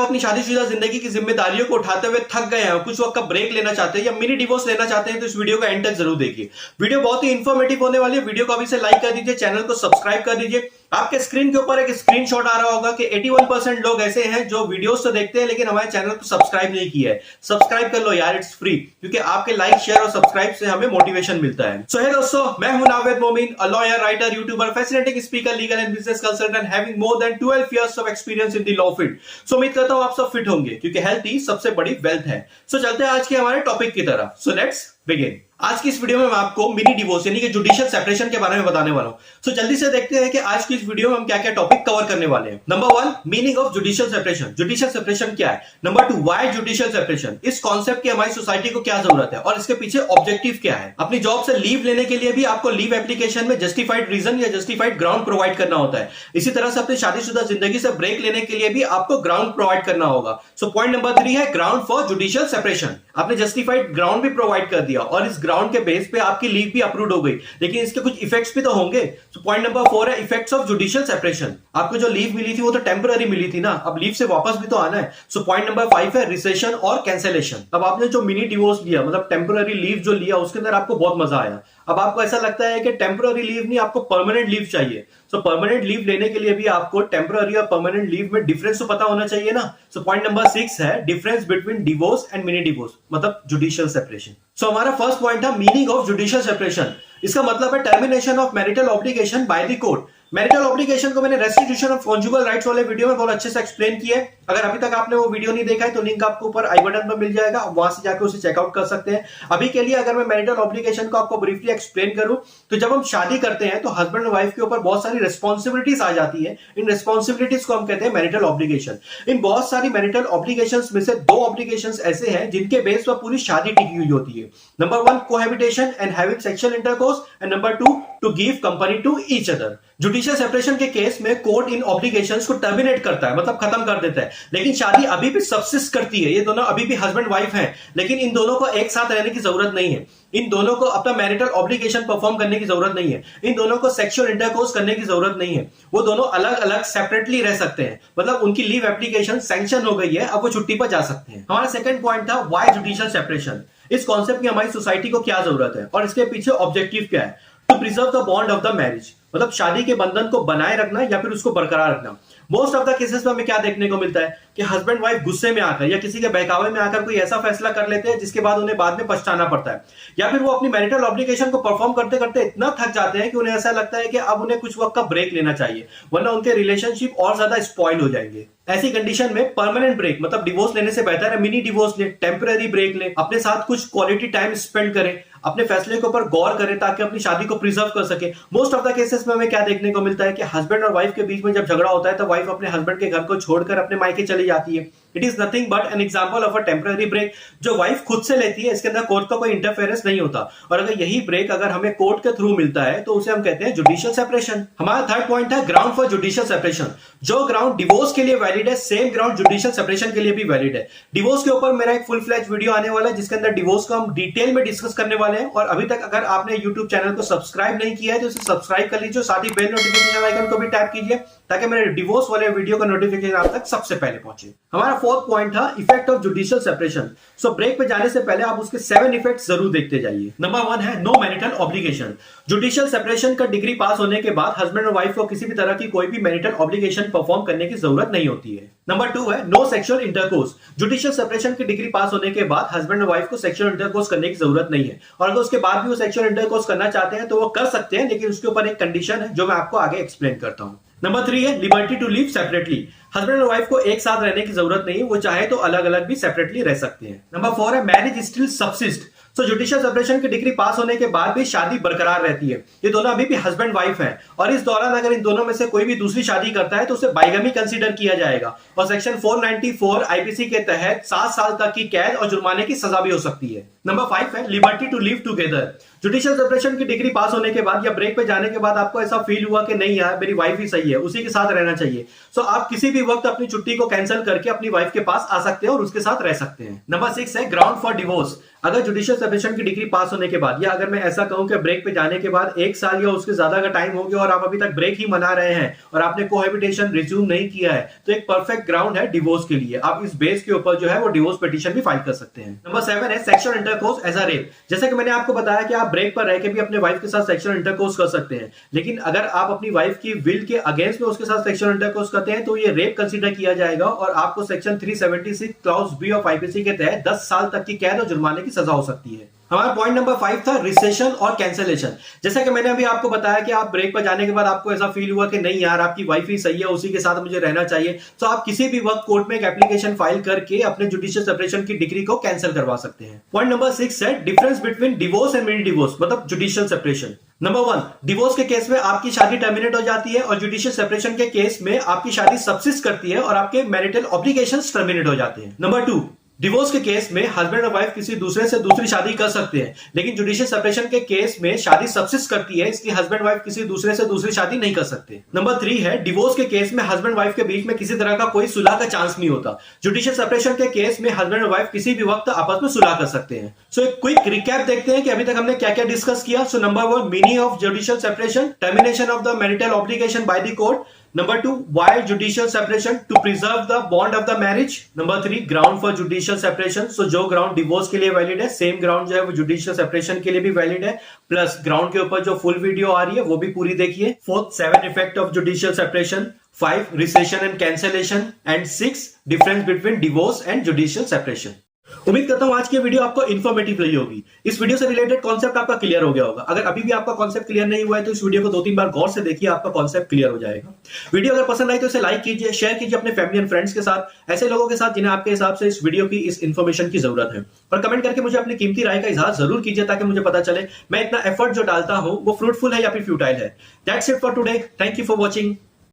आप अपनी शादीशुदा जिंदगी की जिम्मेदारियों को उठाते हुए थक गए हैं, कुछ वक्त का ब्रेक लेना चाहते हैं या मिनी डिवोर्स लेना चाहते हैं तो इस वीडियो का एंड तक जरूर देखिए। वीडियो बहुत ही इंफॉर्मेटिव होने वाली है। वीडियो को अभी से लाइक कर दीजिए, चैनल को सब्सक्राइब कर दीजिए। आपके स्क्रीन के ऊपर एक स्क्रीनशॉट आ रहा होगा कि 81% लोग ऐसे हैं जो वीडियोस तो देखते हैं लेकिन हमारे चैनल को सब्सक्राइब नहीं किया है। सब्सक्राइब कर लो यार, इट्स फ्री, क्योंकि आपके लाइक शेयर और सब्सक्राइब से हमें मोटिवेशन मिलता है। सो हे दोस्तों, मैं हूं Naved Momin, a lawyer, writer, YouTuber, fascinating speaker, legal and business consultant having more than 12 years of experience in the law field. So उम्मीद करता हूं आप सब फिट होंगे क्योंकि हेल्थ ही सबसे बड़ी वेल्थ है। सो चलते हैं आज के हमारे टॉपिक की तरफ। So let's begin. आज की इस वीडियो में मैं आपको मिनी डिवोर्स यानी कि जुडिशियल सेपरेशन के बारे में बताने वाला हूं। सो जल्दी से देखते हैं कि आज की इस वीडियो में हम क्या क्या टॉपिक कवर करने वाले हैं। Number 1, meaning of judicial separation. Judicial separation क्या है। नंबर 2, व्हाई जुडिशियल सेपरेशन, इस कॉन्सेप्ट की हमारी सोसाइटी को क्या जरूरत है और इसके पीछे ऑब्जेक्टिव क्या है। अपनी जॉब से लीव लेने के लिए भी आपको लीव एप्लीकेशन में जस्टिफाइड रीजन या जस्टिफाइड ग्राउंड प्रोवाइड करना होता है। इसी तरह से अपनी शादीशुदा जिंदगी से ब्रेक लेने के लिए भी आपको ग्राउंड प्रोवाइड करना होगा। सो पॉइंट नंबर 3 है ग्राउंड फॉर जुडिशियल सेपरेशन। आपने जस्टिफाइड ग्राउंड भी प्रोवाइड कर दिया और इस ग्राउंड के बेस पे आपकी लीव भी अप्रूव हो गई, लेकिन इसके कुछ इफेक्ट्स भी तो होंगे। सो पॉइंट नंबर 4 है इफेक्ट्स ऑफ जुडिशियल सेपरेशन। आपको जो लीव मिली थी वो तो टेम्पररी मिली थी ना, अब लीव से वापस भी तो आना है। सो पॉइंट नंबर 5 है रिसेशन और कैंसिलेशन। अब आपने जो मिनी डिवोर्स लिया, मतलब टेम्पररी लीव जो लिया, उसके अंदर आपको बहुत मजा आया। अब आपको ऐसा लगता है कि टेम्पररी लीव नहीं, आपको परमानेंट लीव चाहिए। सो परमानेंट लीव लेने के लिए भी आपको टेम्पररी और परमानेंट लीव में डिफरेंस तो पता होना चाहिए ना। सो पॉइंट नंबर 6 है difference between divorce and mini divorce, मतलब जुडिशियल सेपरेशन। सो हमारा फर्स्ट पॉइंट है मीनिंग ऑफ जुडिशियल सेपरेशन। इसका मतलब है termination of marital obligation by the court. Marital obligation को मैंने रेस्टिट्यूशन ऑफ कॉन्जुगल राइट्स वाले वीडियो में बहुत अच्छे से एक्सप्लेन किया है। अगर अभी तक आपने वो वीडियो नहीं देखा है तो लिंक आपको ऊपर आई बटन पर मिल जाएगा, आप वहां से जाकर उसे चेकआउट कर सकते हैं। अभी के लिए अगर मैं मैरिटल ऑब्लिगेशन को आपको ब्रीफली एक्सप्लेन करूं तो जब हम शादी करते हैं तो हस्बैंड और वाइफ के ऊपर बहुत सारी रिस्पॉन्सिबिलिटीज आ जाती है। इन रिस्पॉन्सिबिलिटीज को हम कहते हैं मैरिटल ऑब्लिगेशन। इन बहुत सारी मैरिटल ऑब्लिगेशन में से 2 ऑब्लिगेशन ऐसे हैं जिनके बेस पर पूरी शादी टिकी हुई होती है। Number 1 cohabitation and having sexual intercourse and number 2 to give company to each other. Judicial separation के केस में कोर्ट इन ऑब्लिगेशंस को टर्मिनेट करता है, मतलब खत्म कर देता है, लेकिन शादी अभी भी सबसिस्ट करती है। ये दोनों अभी भी हस्बैंड वाइफ हैं, लेकिन इन दोनों को एक साथ रहने की जरूरत नहीं है। इन दोनों को अपना मैरिटल ऑब्लिगेशन परफॉर्म करने की जरूरत नहीं है। इन दोनों को सेक्सुअल इंटरकोर्स करने की जरूरत नहीं है। वो दोनों अलग अलग सेपरेटली रह सकते हैं, मतलब उनकी लीव एप्लीकेशन सैंक्शन हो गई है, अब वो छुट्टी पर जा सकते हैं। हमारा सेकंड पॉइंट था व्हाई जुडिशियल सेपरेशन। इस कॉन्सेप्ट की हमारी सोसाइटी को क्या जरूरत है और इसके पीछे ऑब्जेक्टिव क्या है। To preserve the bond of the marriage, मतलब शादी के बंधन को बनाए रखना या फिर उसको बरकरार रखना। मोस्ट ऑफ द केसेस में हमें क्या देखने को मिलता है कि हस्बैंड वाइफ गुस्से में आकर या किसी के बहकावे में आकर कोई ऐसा फैसला कर लेते हैं जिसके बाद उन्हें बाद में पछताना पड़ता है, या फिर वो अपनी मैरिटल ऑब्लिगेशन को परफॉर्म करते करते इतना थक जाते हैं कि उन्हें ऐसा लगता है कि अब उन्हें कुछ वक्त का ब्रेक लेना चाहिए, वरना उनके रिलेशनशिप और ज्यादा स्पॉइल हो जाएंगे। ऐसी कंडीशन में परमानेंट ब्रेक, मतलब डिवोर्स लेने से बेहतर है मिनी डिवोर्स ले, टेम्पररी ब्रेक ले, अपने साथ कुछ क्वालिटी टाइम स्पेंड करें, अपने फैसले के ऊपर गौर करें ताकि अपनी शादी को प्रिजर्व कर सके। मोस्ट ऑफ द केसेस में हमें क्या देखने को मिलता है कि हस्बैंड और वाइफ के बीच में जब झगड़ा होता है तो वाइफ अपने हस्बैंड के घर को छोड़कर अपने मायके चली जाती है। It is nothing but an example of a temporary break जो वाइफ खुद से लेती है। इसके अंदर कोर्ट का कोई इंटरफेरेंस नहीं होता, और अगर यही ब्रेक अगर हमें कोर्ट के थ्रू मिलता है तो उसे हम कहते हैं जुडिशियल सेपरेशन। हमारा थर्ड पॉइंट है ग्राउंड फॉर जुडिशियल सेपरेशन। जो ग्राउंड डिवोर्स के लिए वैलिड है, सेम ग्राउंड जुडिशियल सेपरेशन के लिए भी वैलिड है। डिवोर्स के ऊपर मेरा एक फुल फ्लैज वीडियो आने वाला है जिसके अंदर डिवोर्स को हम डिटेल में डिस्कस करने वाले हैं। और अभी तक अगर आपने यूट्यूब चैनल को सब्सक्राइब नहीं किया है तो इसे सब्सक्राइब कर लीजिए, साथ ही बेल नोटिफिकेशन आइकन को भी टैप कीजिए ताकि मेरे डिवोर्स वाले वीडियो का नोटिफिकेशन आप तक सबसे पहले पहुंचे। हमारा फोर्थ पॉइंट था effect of judicial separation. So break पे जाने से पहले आप उसके 7 इफेक्ट्स जरूर देखते जाइए। नंबर 1 है no marital obligation. Judicial separation का डिग्री पास होने के बाद हस्बैंड और वाइफ को किसी भी तरह की कोई भी मैरिटल ऑब्लिगेशन परफॉर्म करने की जरूरत नहीं होती है। नंबर 2 है no sexual intercourse. Judicial separation की डिग्री पास होने के बाद हस्बैंड और वाइफ को सेक्सुअल इंटरकोर्स करने की जरूरत नहीं है, और अगर उसके बाद भी वो सेक्सुअल इंटरकोर्स करना चाहते हैं तो वो कर सकते हैं, लेकिन उसके ऊपर एक कंडीशन है जो मैं आपको आगे एक्सप्लेन करता हूं। नंबर 3 है liberty to live separately. Husband और वाइफ को एक साथ रहने की जरूरत नहीं है, वो चाहे तो अलग अलग भी सेपरेटली रह सकते हैं। नंबर 4 है मैरिज स्टिल सबसिस्ट। सो जुडिशियल सेपरेशन की डिग्री पास होने के बाद भी शादी बरकरार रहती है। ये दोनों अभी भी हस्बैंड वाइफ हैं, और इस दौरान अगर इन दोनों में से कोई भी दूसरी शादी करता है तो उसे बाइगमी कंसीडर किया जाएगा, और सेक्शन 494 आईपीसी के तहत 7 साल तक की कैद और जुर्माने की सजा भी हो सकती है। नंबर 5 है liberty to live together. Judicial separation की डिग्री पास होने के बाद या ब्रेक पे जाने के बाद आपको ऐसा फील हुआ कि नहीं यार मेरी वाइफ ही सही है, उसी के साथ रहना चाहिए, सो आप किसी भी वक्त अपनी छुट्टी को कैंसिल करके अपनी वाइफ के पास आ सकते हैं और उसके साथ रह सकते हैं। नंबर 6 है ग्राउंड फॉर डिवोर्स। अगर जुडिशियल सेपरेशन की डिग्री पास होने के बाद, या अगर मैं ऐसा कहूं कि ब्रेक पे जाने के बाद 1 साल या उसके ज्यादा का टाइम हो गया और आप अभी तक ब्रेक ही मना रहे हैं और आपने कोहैबिटेशन रिज्यूम नहीं किया है, तो एक परफेक्ट ग्राउंड है डिवोर्स के लिए। आप इस बेस के ऊपर जो है वो डिवोर्स पिटीशन भी फाइल कर सकते हैं। नंबर 7 है sexual intercourse as a rape. जैसा कि मैंने आपको बताया कि आप ब्रेक पर रह के भी अपने वाइफ के साथ सेक्सुअल इंटरकोर्स कर सकते हैं, लेकिन अगर आप अपनी वाइफ की विल के अगेंस्ट में उसके साथ सेक्सुअल इंटरकोर्स करते हैं तो ये रेप कंसीडर किया जाएगा और आपको section 376 clause B of IPC के तहत 10 साल तक की कैद और जुर्माने की सजा हो सकती है। हमारा पॉइंट नंबर 5 था रिसेशन और कैंसलेशन। जैसा कि मैंने अभी आपको बताया कि आप ब्रेक पर जाने के बाद आपको ऐसा फील हुआ कि नहीं यार आपकी वाइफ ही सही है, उसी के साथ मुझे रहना चाहिए, तो आप किसी भी वक्त कोर्ट में एक एप्लीकेशन फाइल करके अपने जुडिशियल सेपरेशन की डिग्री को कैंसिल करवा सकते हैं। पॉइंट नंबर 6 है difference between divorce and mini divorce, मतलब जुडिशियल सेपरेशन। नंबर 1, डिवोर्स के केस में आपकी शादी टर्मिनेट हो जाती है और जुडिशियल सेपरेशन के केस में आपकी शादी सबसिस्ट करती है और आपके मैरिटल ऑब्लिगेशंस टर्मिनेट हो जाते हैं। नंबर 2, डिवोर्स के केस में हस्बैंड और वाइफ किसी दूसरे से दूसरी शादी कर सकते हैं, लेकिन जुडिशियल सेपरेशन के केस में शादी सबसिस्ट करती है, इसलिए हस्बैंड वाइफ किसी दूसरे से दूसरी शादी नहीं कर सकते। नंबर 3 है डिवोर्स के केस में हस्बैंड वाइफ के बीच में किसी तरह का कोई सुलह का चांस नहीं होता। जुडिशियल सेपरेशन के केस में हस्बैंड और वाइफ किसी भी वक्त आपस में सुलह कर सकते हैं। सो एक क्विक रिकैप देखते हैं कि अभी तक हमने क्या क्या डिस्कस किया। So number 1, meaning of judicial separation, termination of the marital obligation by the court. Number 2, why judicial separation? To preserve the bond of the marriage. Number 3, ground for judicial separation. So जो ground divorce के लिए valid है, same ground जो है वो judicial separation के लिए भी वैलिड है, प्लस ग्राउंड के ऊपर जो फुल वीडियो आ रही है वो भी पूरी देखिए। 4th, 7 effect of judicial separation. 5, recession and cancellation. And 6, difference between divorce and judicial separation. उम्मीद करता हूं आज की वीडियो आपको इन्फॉर्मेटिव रही होगी। इस वीडियो से रिलेटेड कॉन्सेप्ट आपका क्लियर हो गया होगा। अगर अभी भी आपका कॉन्सेप्ट क्लियर नहीं हुआ है तो इस वीडियो को 2-3 बार गौर से देखिए, आपका कॉन्सेप्ट क्लियर हो जाएगा। वीडियो अगर पसंद आई तो इसे लाइक कीजिए, शेयर कीजिए अपने फैमिली एंड फ्रेंड्स के साथ, ऐसे लोगों के साथ जिन्हें आपके हिसाब से इस वीडियो की, इस इन्फॉर्मेशन की जरूरत है। और कमेंट करके मुझे अपनी कीमती राय का इजहार जरूर कीजिए ताकि मुझे पता चले मैं इतना एफर्ट जो डालता हूं वो फ्रूटफुल है या फिर फ्यूटाइल है। That's it for today. Thank you for watching.